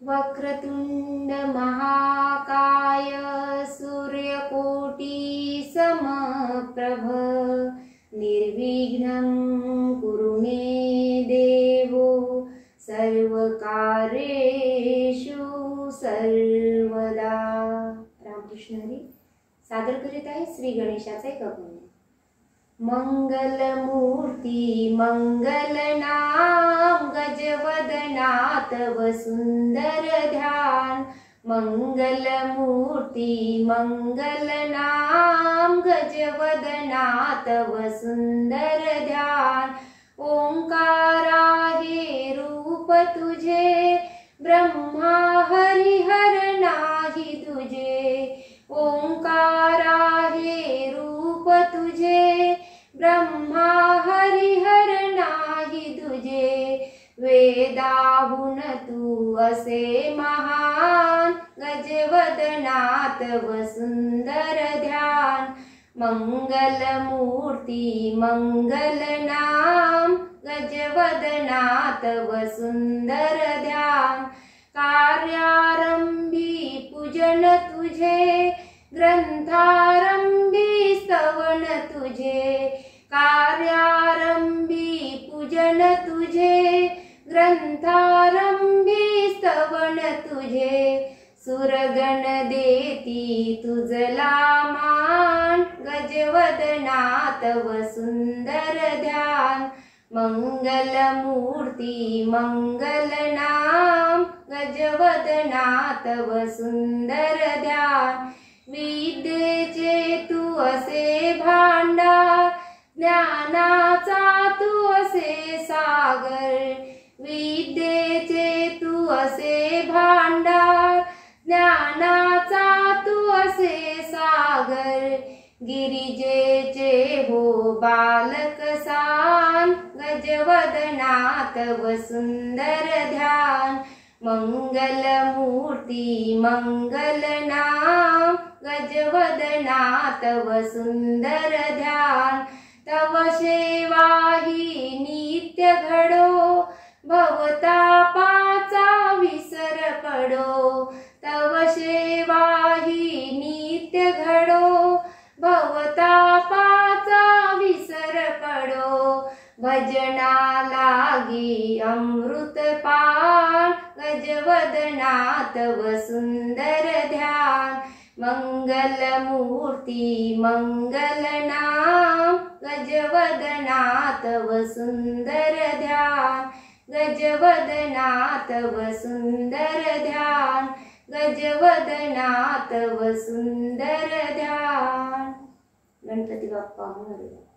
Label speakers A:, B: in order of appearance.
A: वक्रतुंड महाकाय सूर्यकोटि समप्रभ निर्विघ्नं कुरु मे देवो सर्वकार्येषु सर्वदा। रामकृष्ण हरी। सादर करीत आहे श्री गणेशाचा एक अभंग। मंगलमूर्ती मंगलनाम गजवदना तव सुंदर ध्यान। मंगलमूर्ती मंगलनाम गजवदना तव सुंदर ध्यान। ओंकार आहे रूप तुझे ब्रह्मा हरिहर नाही तुझे। ओंकार आहे रूप तुझे ब्रह्मा हरिहर नाही तुझे। वेदाहुन तू असे महान गजवदना तव सुंदर ध्यान। मंगलमूर्ती मंगलनाम गजवदना तव सुंदर ध्यान। कार्यारंभी पूजन तुझे ग्रंथारंभी स्तवन तुझे। कार्यारंभी पूजन तुझे ग्रंथारंभी स्तवन तुझे। सुरगण देती तुझला मान गजवदना तव सुंदर ध्यान। मंगलमूर्ती मंगलनाम गजवदना तव सुंदर ध्यान। विद्येचे तू असे भांडार ज्ञानाचा तू असे सागर। विद्येचे तू असे भांडार ज्ञानाचा तू असे सागर। गिरिजेचे हो बालक सान गजवदना तव सुंदर ध्यान। मंगलमूर्ती मंगलनाम गजवदना तव सुंदर ध्यान। तव सेवा ही नित्य घडो भवतापाचा विसर पडो। तव सेवा ही नित्य घडो भवतापाचा विसर पडो। भजना लागी अमृतपान गजवदना तव सुंदर ध्यान। मंगलमूर्ती मंगलनाम गजवदना तव सुंदर ध्यान। गजवदना तव सुंदर ध्यान। गजवदना तव सुंदर ध्यान। गणपती बाप्पा मोरया।